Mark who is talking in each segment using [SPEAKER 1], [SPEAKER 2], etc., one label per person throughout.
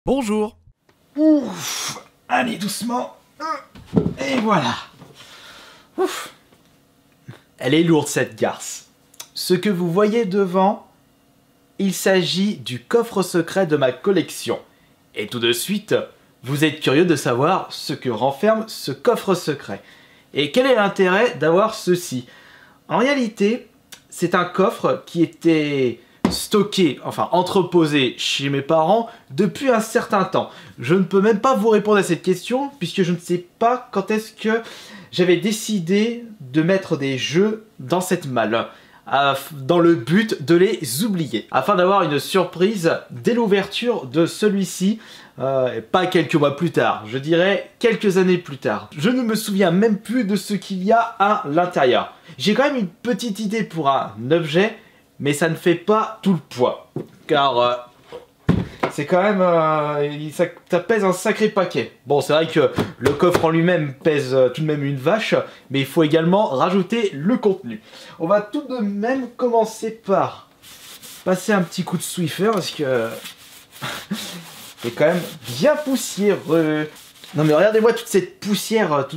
[SPEAKER 1] Bonjour.
[SPEAKER 2] Ouf. Allez, doucement. Et voilà. Ouf. Elle est lourde cette garce. Ce que vous voyez devant, il s'agit du coffre secret de ma collection. Et tout de suite, vous êtes curieux de savoir ce que renferme ce coffre secret. Et quel est l'intérêt d'avoir ceci? En réalité, c'est un coffre qui était stocké, enfin entreposé chez mes parents depuis un certain temps. Je ne peux même pas vous répondre à cette question puisque je ne sais pas quand est-ce que j'avais décidé de mettre des jeux dans cette malle dans le but de les oublier afin d'avoir une surprise dès l'ouverture de celui-ci, pas quelques mois plus tard, je dirais quelques années plus tard. Je ne me souviens même plus de ce qu'il y a à l'intérieur. J'ai quand même une petite idée pour un objet, mais ça ne fait pas tout le poids, car c'est quand même, ça pèse un sacré paquet. Bon, c'est vrai que le coffre en lui-même pèse tout de même une vache, mais il faut également rajouter le contenu. On va tout de même commencer par passer un petit coup de Swiffer, parce que c'est quand même bien poussiéreux. Non mais regardez-moi toute cette poussière,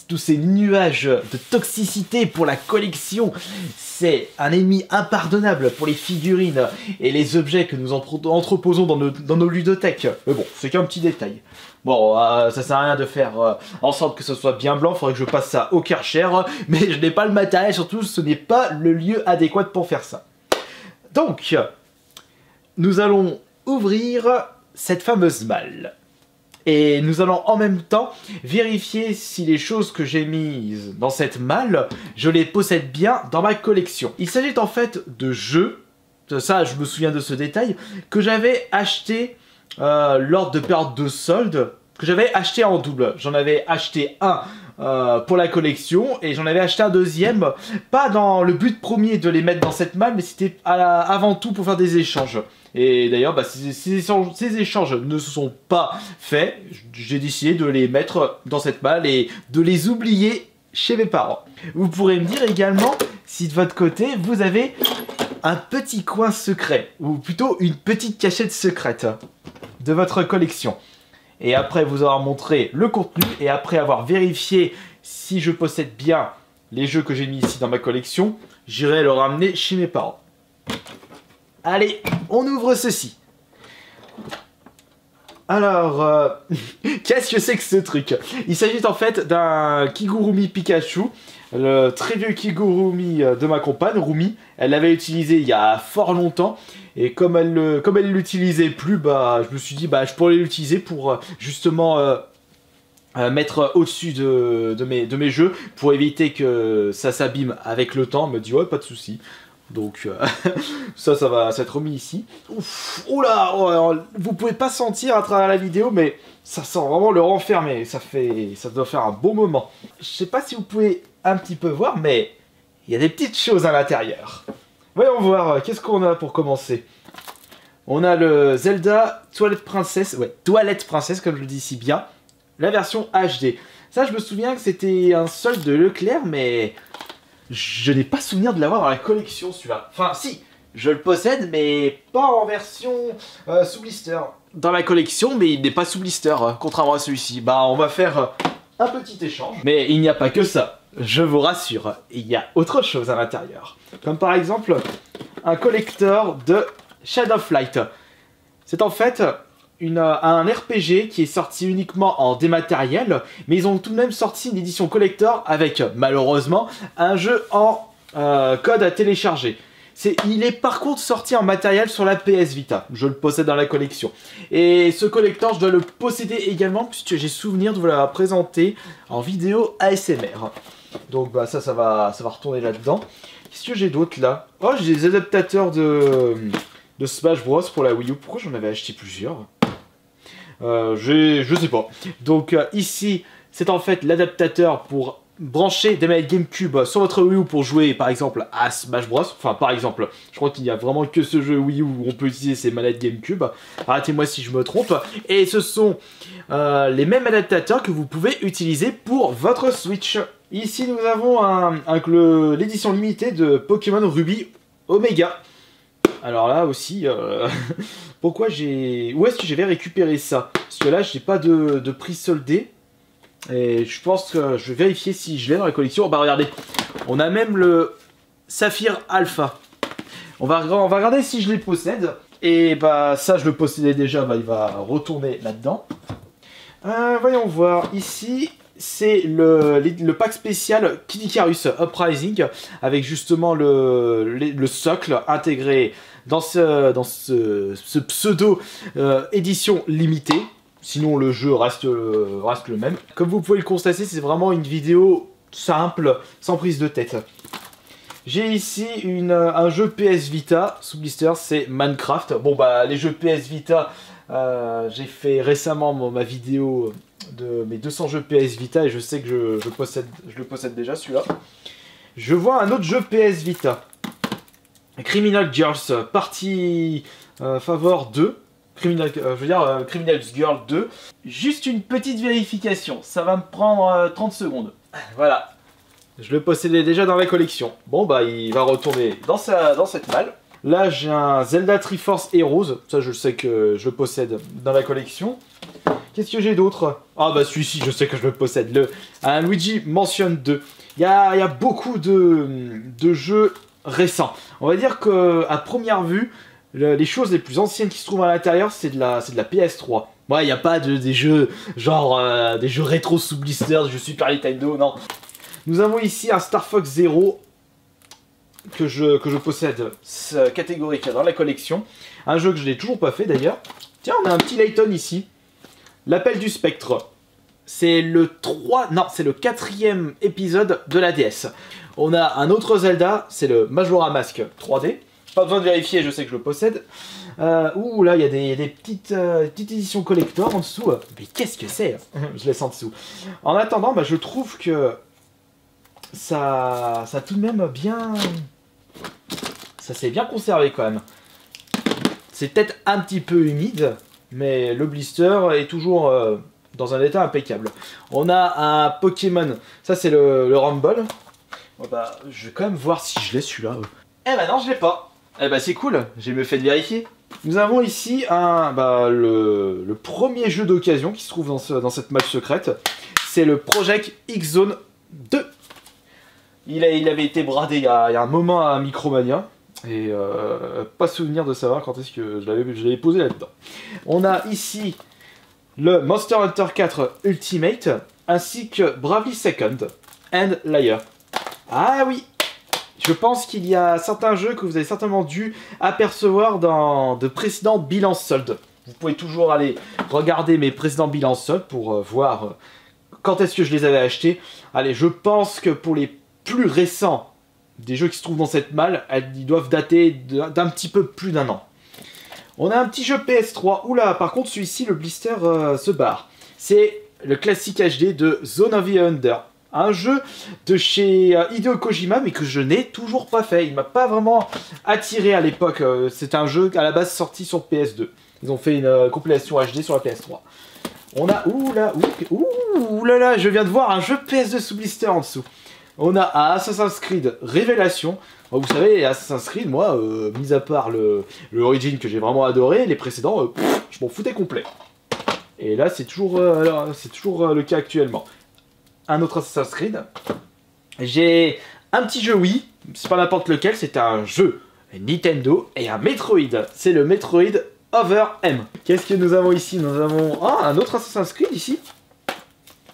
[SPEAKER 2] tous ces nuages de toxicité pour la collection. C'est un ennemi impardonnable pour les figurines et les objets que nous entreposons dans nos ludothèques. Mais bon, c'est qu'un petit détail. Bon, ça sert à rien de faire en sorte que ce soit bien blanc, faudrait que je passe ça au Karcher, mais je n'ai pas le matériel, surtout ce n'est pas le lieu adéquat pour faire ça. Donc, nous allons ouvrir cette fameuse malle. Et nous allons en même temps vérifier si les choses que j'ai mises dans cette malle, je les possède bien dans ma collection. Il s'agit en fait de jeux, ça je me souviens de ce détail, que j'avais acheté lors de périodes de solde, que j'avais acheté en double. J'en avais acheté un pour la collection et j'en avais acheté un deuxième, pas dans le but premier de les mettre dans cette malle, mais c'était avant tout pour faire des échanges. Et d'ailleurs, ces échanges ne se sont pas faits. J'ai décidé de les mettre dans cette malle et de les oublier chez mes parents. Vous pourrez me dire également si de votre côté, vous avez un petit coin secret, ou plutôt une petite cachette secrète de votre collection. Et après vous avoir montré le contenu, et après avoir vérifié si je possède bien les jeux que j'ai mis ici dans ma collection, j'irai le ramener chez mes parents. Allez, on ouvre ceci. Alors, qu'est-ce que c'est que ce truc? Il s'agit en fait d'un Kigurumi Pikachu, le très vieux Kigurumi de ma compagne, Rumi. Elle l'avait utilisé il y a fort longtemps, et comme elle l'utilisait plus, je me suis dit je pourrais l'utiliser pour justement mettre au-dessus de mes jeux, pour éviter que ça s'abîme avec le temps. Elle me dit ouais, pas de souci. Donc ça va être remis ici. Ouf, oula, vous pouvez pas sentir à travers la vidéo, mais ça sent vraiment le renfermé. Ça doit faire un bon moment. Je sais pas si vous pouvez un petit peu voir, mais il y a des petites choses à l'intérieur. Voyons voir, qu'est-ce qu'on a pour commencer. On a le Zelda Toilette Princess, Toilette Princess comme je le dis si bien, la version HD. Ça, je me souviens que c'était un solde de Leclerc, mais je n'ai pas souvenir de l'avoir dans la collection, celui-là. Enfin, si, je le possède, mais pas en version sous blister. Dans la collection, mais il n'est pas sous blister, contrairement à celui-ci. On va faire un petit échange. Mais il n'y a pas que ça, je vous rassure. Il y a autre chose à l'intérieur. Comme par exemple, un collector de Shadow of Light. C'est en fait un RPG qui est sorti uniquement en dématériel, mais ils ont tout de même sorti une édition collector avec, malheureusement, un jeu en code à télécharger. Il est par contre sorti en matériel sur la PS Vita, je le possède dans la collection. Et ce collector, je dois le posséder également, puisque j'ai souvenir de vous l'avoir présenté en vidéo ASMR. Donc ça va retourner là-dedans. Qu'est-ce que j'ai d'autre là? Oh, j'ai des adaptateurs de Smash Bros pour la Wii U. Pourquoi j'en avais acheté plusieurs? Je sais pas. Donc ici, c'est en fait l'adaptateur pour brancher des manettes GameCube sur votre Wii U pour jouer par exemple à Smash Bros. Enfin par exemple, je crois qu'il n'y a vraiment que ce jeu Wii U où on peut utiliser ces manettes GameCube. Arrêtez-moi si je me trompe. Et ce sont les mêmes adaptateurs que vous pouvez utiliser pour votre Switch. Ici nous avons l'édition limitée de Pokémon Ruby Omega. Alors là aussi, pourquoi j'ai... Où est-ce que j'avais récupéré ça? Parce que là, j'ai pas de prix soldé. Et je pense que je vais vérifier si je l'ai dans la collection. Bah regardez, on a même le Saphir Alpha. On va regarder si je les possède. Et bah ça, je le possédais déjà, bah il va retourner là-dedans. Voyons voir, ici... C'est le pack spécial Kid Icarus Uprising avec justement le socle intégré dans ce pseudo édition limitée. Sinon le jeu reste le même. Comme vous pouvez le constater, c'est vraiment une vidéo simple, sans prise de tête. J'ai ici un jeu PS Vita sous blister, c'est Minecraft. Bon bah les jeux PS Vita, j'ai fait récemment ma vidéo de mes 200 jeux PS Vita et je sais que je le possède déjà celui-là. Je vois un autre jeu PS Vita, Criminal Girls Party Favor 2, Criminal Girls 2. Juste une petite vérification, ça va me prendre 30 secondes. Voilà, je le possédais déjà dans la collection. Bon bah il va retourner dans cette malle. Là j'ai un Zelda Triforce Heroes, ça je sais que je le possède dans la collection. Qu'est-ce que j'ai d'autre? Ah bah celui-ci, je sais que je le possède. Un Luigi Mansion 2. Il y a beaucoup de jeux récents. On va dire qu'à première vue, les choses les plus anciennes qui se trouvent à l'intérieur, c'est de la PS3. Ouais, il n'y a pas des jeux genre des jeux rétro sous blister, des jeux Super Nintendo, non. Nous avons ici un Star Fox Zero que je possède catégorique dans la collection. Un jeu que je n'ai toujours pas fait d'ailleurs. Tiens, on a un petit Layton ici. L'appel du spectre, c'est le 4e épisode de la DS. On a un autre Zelda, c'est le Majora Mask 3D. Pas besoin de vérifier, je sais que je le possède. Ouh, là, il y a des petites éditions collector en dessous. Mais qu'est-ce que c'est? Je laisse en dessous. En attendant, bah, je trouve que ça tout de même bien... Ça s'est bien conservé quand même. C'est peut-être un petit peu humide, mais le blister est toujours dans un état impeccable. On a un Pokémon, ça c'est le Rumble. Oh bah, je vais quand même voir si je l'ai celui-là. Eh bah non, je l'ai pas. Eh bah c'est cool, j'ai mieux fait de vérifier. Nous avons ici le premier jeu d'occasion qui se trouve dans cette malle secrète. C'est le Project X Zone 2. Il avait été bradé il y a un moment à Micromania. Et pas souvenir de savoir quand est-ce que je l'avais posé là-dedans. On a ici le Monster Hunter 4 Ultimate, ainsi que Bravely Second and Liar. Ah oui, je pense qu'il y a certains jeux que vous avez certainement dû apercevoir dans de précédents bilans soldes. Vous pouvez toujours aller regarder mes précédents bilans soldes pour voir quand est-ce que je les avais achetés. Allez, je pense que pour les plus récents des jeux qui se trouvent dans cette malle, ils doivent dater d'un petit peu plus d'un an. On a un petit jeu PS3. Oula, par contre, celui-ci, le blister se barre. C'est le classique HD de Zone of the Under. Un jeu de chez Hideo Kojima, mais que je n'ai toujours pas fait. Il m'a pas vraiment attiré à l'époque. C'est un jeu à la base sorti sur PS2. Ils ont fait une compilation HD sur la PS3. On a... Oulala, je viens de voir un jeu PS2 sous blister en dessous. On a un Assassin's Creed Révélation. Vous savez, Assassin's Creed, moi, mis à part l'origine que j'ai vraiment adoré, les précédents, je m'en foutais complet. Et là, c'est toujours le cas actuellement. Un autre Assassin's Creed. J'ai un petit jeu Wii, c'est pas n'importe lequel, c'est un jeu Nintendo et un Metroid. C'est le Metroid Other M. Qu'est-ce que nous avons ici? Nous avons un autre Assassin's Creed ici.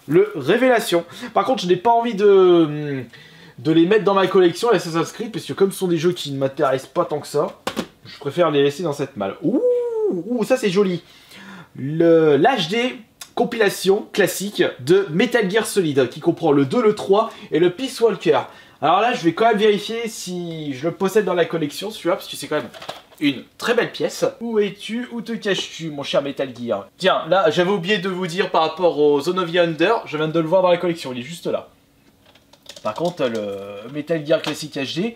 [SPEAKER 2] Le Révélation. Par contre, je n'ai pas envie de les mettre dans ma collection, les Assassin's Creed, parce que comme ce sont des jeux qui ne m'intéressent pas tant que ça, je préfère les laisser dans cette malle. Ouh, ça c'est joli. L'HD compilation classique de Metal Gear Solid, qui comprend le 2, le 3 et le Peace Walker. Alors là, je vais quand même vérifier si je le possède dans la collection, celui-là, parce que c'est quand même une très belle pièce. Où es-tu? Où te caches-tu, mon cher Metal Gear? Tiens, là, j'avais oublié de vous dire par rapport au Zone of the Under, je viens de le voir dans la collection, il est juste là. Par contre, le Metal Gear Classic HD,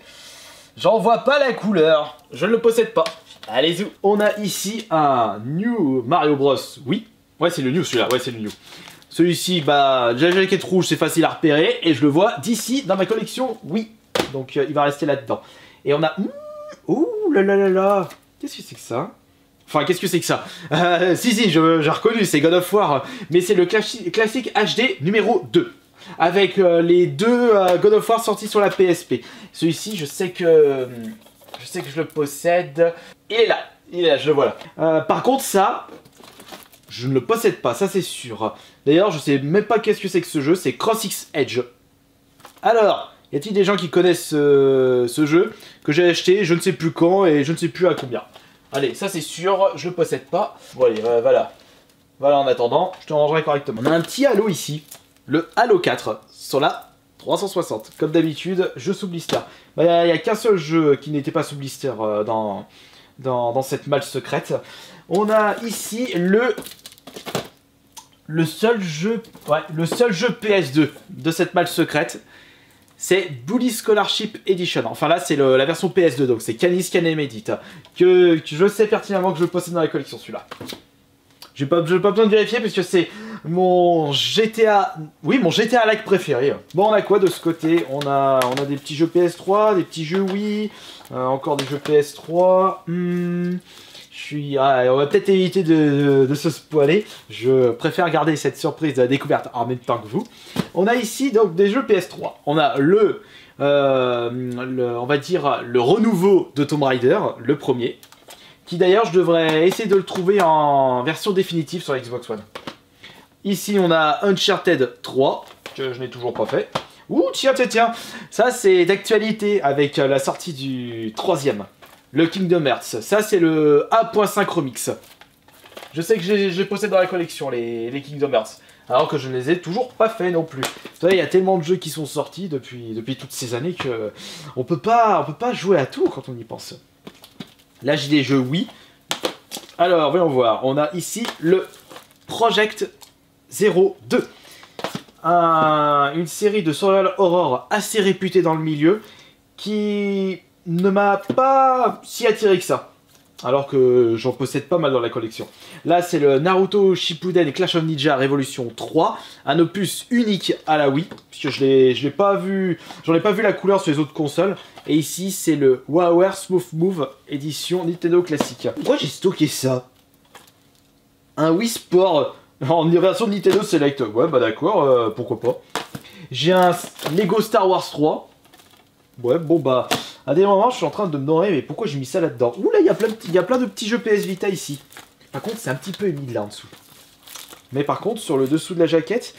[SPEAKER 2] j'en vois pas la couleur, je ne le possède pas. Allez-y. On a ici un New Mario Bros. Oui, ouais, c'est le New celui-là, ouais, c'est le New. Celui-ci, bah, déjà la jaquette rouge, c'est facile à repérer, et je le vois d'ici dans ma collection, oui. Donc, il va rester là-dedans. Et on a... Ouh là là là là. Qu'est-ce que c'est que ça? Enfin, qu'est-ce que c'est que ça? Si, j'ai reconnu, c'est God of War. Mais c'est le classique HD numéro 2. Avec les deux God of War sortis sur la PSP. Celui-ci, je sais que je le possède. Il est là, je le vois là. Par contre, ça, je ne le possède pas, ça c'est sûr. D'ailleurs, je sais même pas qu'est-ce que c'est que ce jeu, c'est Cross X Edge. Alors, y a-t-il des gens qui connaissent ce jeu que j'ai acheté, je ne sais plus quand et je ne sais plus à combien. Allez, ça c'est sûr, je le possède pas. Bon allez, voilà. Voilà, en attendant, je te rangerai correctement. On a un petit Halo ici, le Halo 4, sur la 360. Comme d'habitude, jeu sous blister. Il n'y a qu'un seul jeu qui n'était pas sous blister dans cette malle secrète. On a ici le seul jeu PS2 de cette malle secrète. C'est Bully Scholarship Edition. Enfin là, c'est la version PS2, donc c'est Canis Canem Edit. Que je sais pertinemment que je le possède dans la collection, celui-là. J'ai pas besoin de vérifier parce que c'est mon GTA... Oui, mon GTA-like préféré. Bon, on a quoi de ce côté? On a des petits jeux PS3, des petits jeux Wii, encore des jeux PS3. On va peut-être éviter de se spoiler. Je préfère garder cette surprise de la découverte en même temps que vous. On a ici donc des jeux PS3. On a on va dire le renouveau de Tomb Raider, le premier. Qui d'ailleurs, je devrais essayer de le trouver en version définitive sur la Xbox One. Ici, on a Uncharted 3, que je n'ai toujours pas fait. Ouh, tiens, ça c'est d'actualité avec la sortie du troisième, le Kingdom Hearts. Ça c'est le 1.5 Remix. Je sais que je les possède dans la collection, les Kingdom Hearts. Alors que je ne les ai toujours pas fait non plus. Vous savez, il y a tellement de jeux qui sont sortis depuis toutes ces années que on peut pas jouer à tout quand on y pense. Là, j'ai des jeux Wii. Alors, voyons voir. On a ici le Project Zero 2. Une série de survival horror assez réputée dans le milieu qui ne m'a pas si attiré que ça. Alors que j'en possède pas mal dans la collection. Là, c'est le Naruto Shippuden et Clash of Ninja Revolution 3. Un opus unique à la Wii. Puisque j'en ai pas vu la couleur sur les autres consoles. Et ici, c'est le WarioWare Smooth Move édition Nintendo classique. Pourquoi j'ai stocké ça? Un Wii Sport en version Nintendo Select. Ouais, bah d'accord, pourquoi pas. J'ai un Lego Star Wars 3. Ouais, bon bah... À des moments, je suis en train de me demander, mais pourquoi j'ai mis ça là-dedans? Ouh là, il y a plein de petits jeux PS Vita ici. Par contre, c'est un petit peu humide là en dessous. Mais par contre, sur le dessous de la jaquette,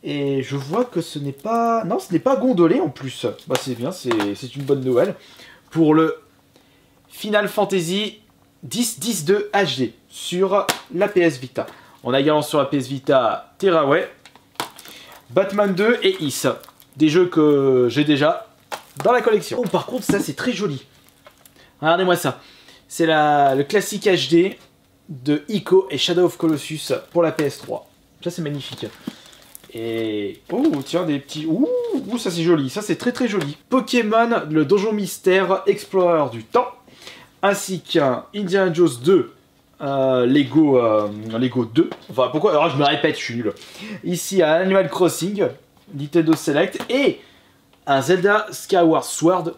[SPEAKER 2] et je vois que ce n'est pas... Non, ce n'est pas gondolé en plus. Bah c'est bien, c'est une bonne nouvelle. Pour le Final Fantasy X-10-2 HD sur la PS Vita. On a également sur la PS Vita Terraway, Batman 2 et Is. Des jeux que j'ai déjà dans la collection. Oh, par contre, ça c'est très joli. Regardez-moi ça. C'est le classique HD de Ico et Shadow of Colossus pour la PS3. Ça c'est magnifique. Et... oh, tiens, des petits... ouh, ça c'est joli. Ça c'est très très joli. Pokémon, le Donjon Mystère, Explorer du Temps. Ainsi qu'un Indiana Jones 2. Lego 2. Enfin, pourquoi? Alors je me répète, je suis nul. Ici, un Animal Crossing, Nintendo Select. Et... un Zelda Skyward Sword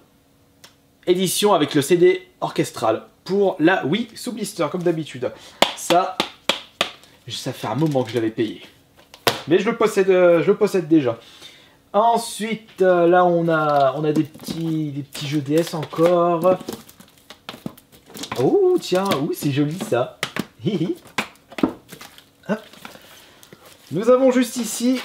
[SPEAKER 2] édition avec le CD orchestral pour la Wii sous blister comme d'habitude. Ça fait un moment que je l'avais payé, mais je le possède déjà. Ensuite, là on a des petits jeux DS encore. Oh tiens, c'est joli ça. Hop. Nous avons juste ici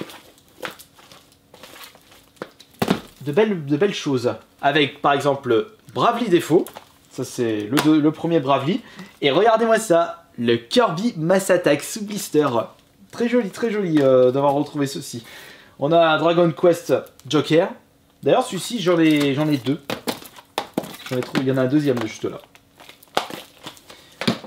[SPEAKER 2] de belles choses. Avec par exemple Bravely Default. Ça c'est le premier Bravely. Et regardez-moi ça. Le Kirby Mass Attack sous blister. Très joli d'avoir retrouvé ceci. On a un Dragon Quest Joker. D'ailleurs celui-ci j'en ai deux. Il y en a un deuxième juste là.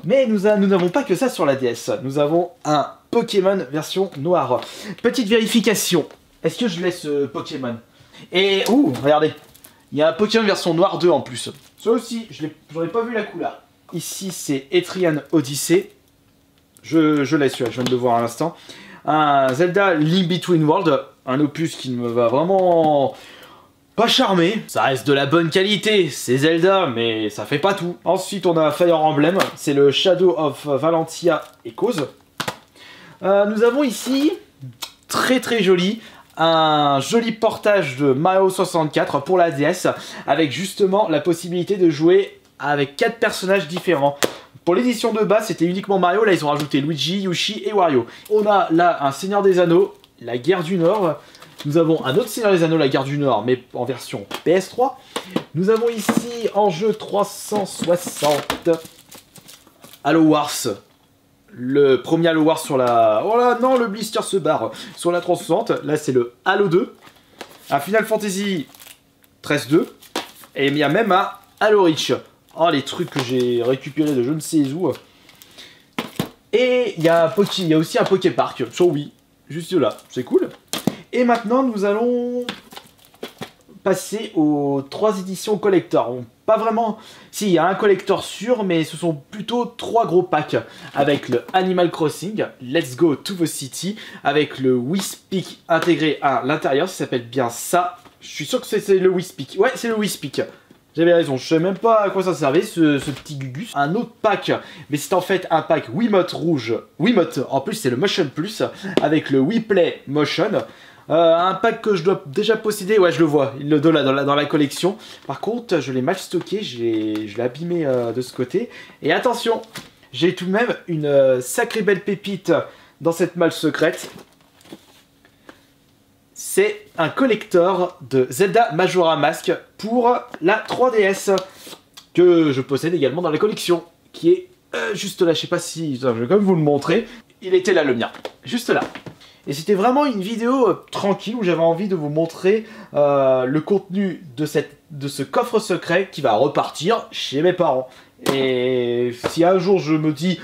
[SPEAKER 2] Mais nous n'avons pas que ça sur la DS. Nous avons un Pokémon version noire. Petite vérification. Est-ce que je laisse Pokémon? Et, regardez, il y a un Pokémon version noire 2 en plus. Ça aussi, j'en ai pas vu la couleur. Ici, c'est Etrian Odyssey. Je laisse celui-là, je viens de le voir à l'instant. Un Zelda Link Between Worlds, un opus qui me va vraiment pas charmé. Ça reste de la bonne qualité, c'est Zelda, mais ça fait pas tout. Ensuite, on a Fire Emblem, c'est le Shadow of Valentia Echoes. Nous avons ici, très joli, un joli portage de Mario 64 pour la DS, avec justement la possibilité de jouer avec 4 personnages différents. Pour l'édition de base, c'était uniquement Mario, là ils ont rajouté Luigi, Yoshi et Wario. On a là un Seigneur des Anneaux, la Guerre du Nord. Nous avons un autre Seigneur des Anneaux, la Guerre du Nord, mais en version PS3. Nous avons ici en jeu 360 Halo Wars. Le premier Halo Wars sur la... Oh là, non, le blister se barre. Sur la 360, là c'est le Halo 2. Un Final Fantasy 13-2. Et il y a même un Halo Reach. Oh, les trucs que j'ai récupérés de je ne sais où. Et il y a aussi un Poképark sur Wii. Juste là, c'est cool. Et maintenant, nous allons passer aux 3 éditions collector. Pas vraiment... Si, il y a un collector sûr, mais ce sont plutôt 3 gros packs. Avec le Animal Crossing, Let's Go to the City, avec le Wii Speak intégré à l'intérieur, ça s'appelle bien ça. Je suis sûr que c'est le Wii Speak. Ouais, c'est le Wii Speak. J'avais raison, je sais même pas à quoi ça servait, ce petit gugus. Un autre pack, mais c'est en fait un pack Wiimote rouge. Wiimote, en plus c'est le Motion Plus, avec le Wii Play Motion. Un pack que je dois déjà posséder, ouais je le vois, il le donne là dans la collection. Par contre, je l'ai mal stocké, je l'ai abîmé de ce côté. Et attention, j'ai tout de même une sacrée belle pépite dans cette malle secrète. C'est un collector de Zelda Majora Mask pour la 3DS que je possède également dans la collection, qui est juste là. Je sais pas si je vais quand même vous le montrer. Il était là le mien, juste là. Et c'était vraiment une vidéo tranquille où j'avais envie de vous montrer le contenu de ce coffre secret qui va repartir chez mes parents. Et si un jour je me dis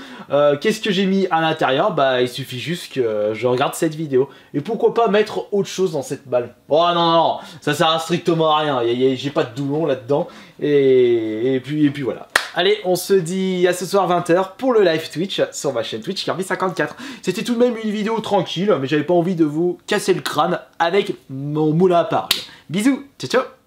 [SPEAKER 2] qu'est-ce que j'ai mis à l'intérieur, bah il suffit juste que je regarde cette vidéo. Et pourquoi pas mettre autre chose dans cette balle. Oh non, ça sert strictement à rien, j'ai pas de doublon là-dedans. Et puis voilà. Allez, on se dit à ce soir 20h pour le live Twitch sur ma chaîne Twitch Kirby54. C'était tout de même une vidéo tranquille, mais j'avais pas envie de vous casser le crâne avec mon moulin à parle. Bisous, ciao ciao.